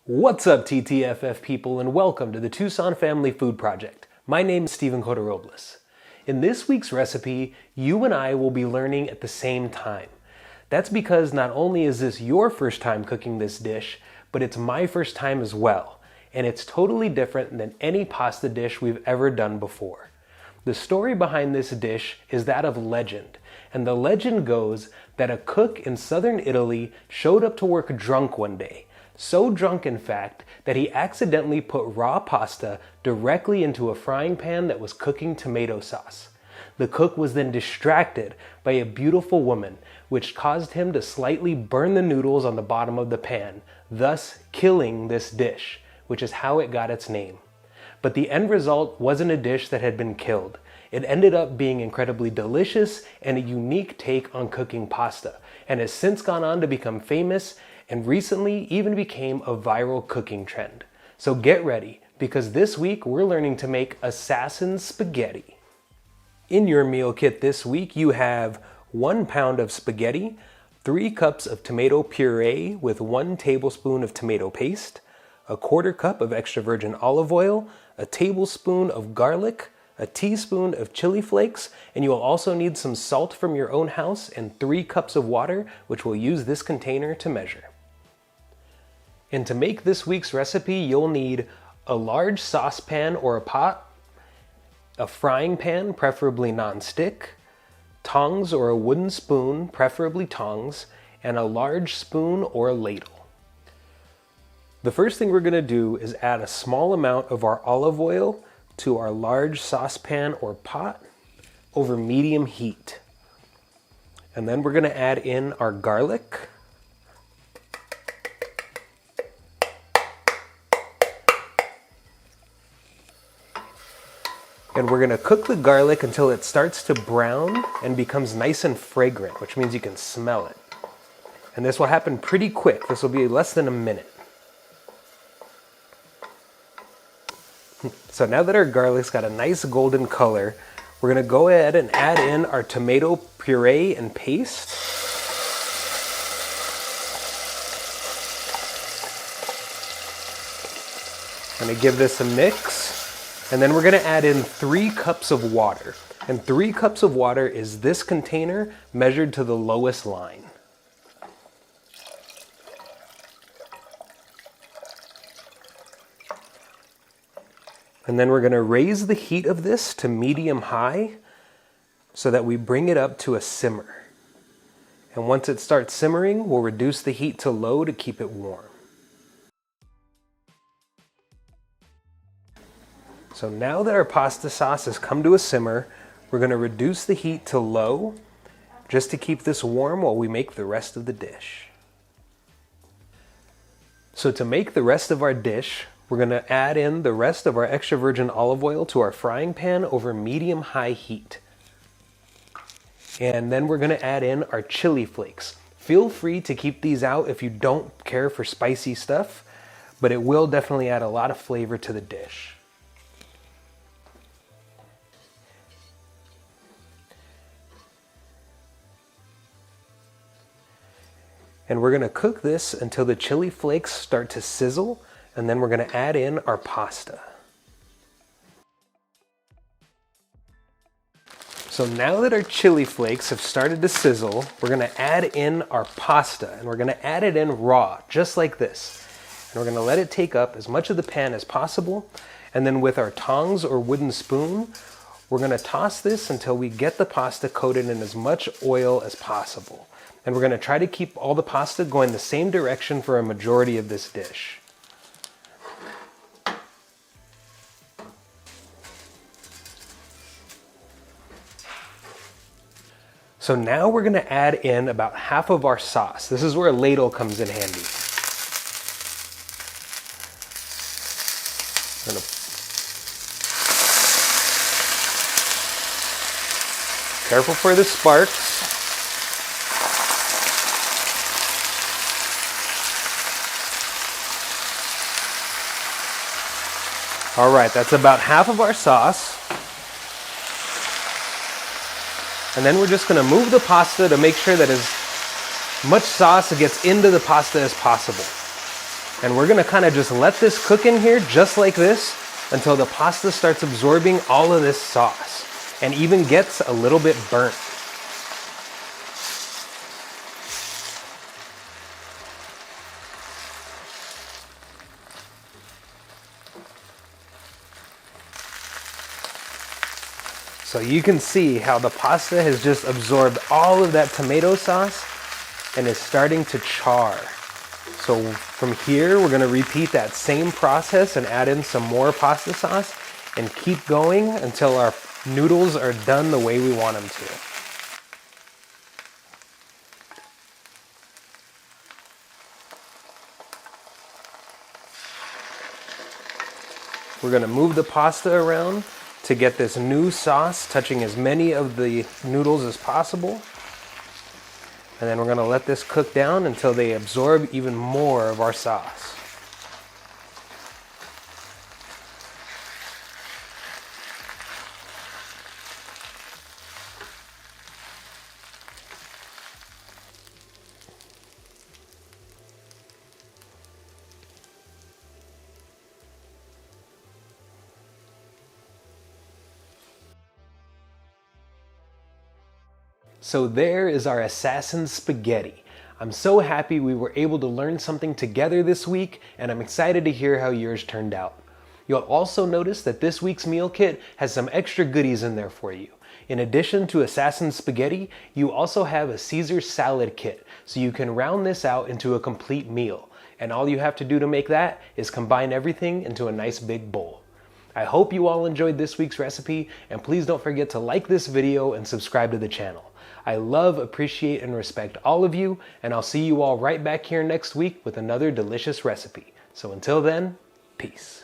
What's up, TTFF people, and welcome to the Tucson Family Food Project. My name is Steven Cota-Robles. In this week's recipe, you and I will be learning at the same time. That's because not only is this your first time cooking this dish, but it's my first time as well, and it's totally different than any pasta dish we've ever done before. The story behind this dish is that of legend, and the legend goes that a cook in southern Italy showed up to work drunk one day. So drunk, in fact, that he accidentally put raw pasta directly into a frying pan that was cooking tomato sauce. The cook was then distracted by a beautiful woman, which caused him to slightly burn the noodles on the bottom of the pan, thus killing this dish, which is how it got its name. But the end result wasn't a dish that had been killed. It ended up being incredibly delicious and a unique take on cooking pasta, and has since gone on to become famous and recently even became a viral cooking trend. So get ready, because this week we're learning to make assassin spaghetti. In your meal kit this week you have 1 pound of spaghetti, 3 cups of tomato puree with 1 tablespoon of tomato paste, a 1/4 cup of extra virgin olive oil, a tablespoon of garlic, a teaspoon of chili flakes, and you will also need some salt from your own house and 3 cups of water, which we'll use this container to measure. And to make this week's recipe, you'll need a large saucepan or a pot, a frying pan, preferably non-stick, tongs or a wooden spoon, preferably tongs, and a large spoon or ladle. The first thing we're going to do is add a small amount of our olive oil to our large saucepan or pot over medium heat. And then we're going to add in our garlic. And we're going to cook the garlic until it starts to brown and becomes nice and fragrant, which means you can smell it. And this will happen pretty quick. This will be less than a minute. So now that our garlic's got a nice golden color, we're going to go ahead and add in our tomato puree and paste. I'm going to give this a mix. And then we're going to add in 3 cups of water. And 3 cups of water is this container measured to the lowest line. And then we're going to raise the heat of this to medium-high so that we bring it up to a simmer. And once it starts simmering, we'll reduce the heat to low to keep it warm. So now that our pasta sauce has come to a simmer, we're going to reduce the heat to low just to keep this warm while we make the rest of the dish. So to make the rest of our dish, we're going to add in the rest of our extra virgin olive oil to our frying pan over medium-high heat. And then we're going to add in our chili flakes. Feel free to keep these out if you don't care for spicy stuff, but it will definitely add a lot of flavor to the dish. And we're going to cook this until the chili flakes start to sizzle, and then we're going to add in our pasta. So now that our chili flakes have started to sizzle, we're going to add in our pasta, and we're going to add it in raw, just like this. And we're going to let it take up as much of the pan as possible, and then with our tongs or wooden spoon, we're going to toss this until we get the pasta coated in as much oil as possible. And we're going to try to keep all the pasta going the same direction for a majority of this dish. So now we're going to add in about half of our sauce. This is where a ladle comes in handy. Careful for the sparks. All right, that's about half of our sauce. And then we're just going to move the pasta to make sure that as much sauce gets into the pasta as possible. And we're gonna kind of just let this cook in here just like this until the pasta starts absorbing all of this sauce and even gets a little bit burnt. So you can see how the pasta has just absorbed all of that tomato sauce and is starting to char. So from here, we're gonna repeat that same process and add in some more pasta sauce and keep going until our noodles are done the way we want them to. We're gonna move the pasta around to get this new sauce touching as many of the noodles as possible. And then we're gonna let this cook down until they absorb even more of our sauce. So there is our assassin spaghetti. I'm so happy we were able to learn something together this week, and I'm excited to hear how yours turned out. You'll also notice that this week's meal kit has some extra goodies in there for you. In addition to assassin spaghetti, you also have a Caesar salad kit, so you can round this out into a complete meal. And all you have to do to make that is combine everything into a nice big bowl. I hope you all enjoyed this week's recipe, and please don't forget to like this video and subscribe to the channel. I love, appreciate, and respect all of you, and I'll see you all right back here next week with another delicious recipe. So until then, peace.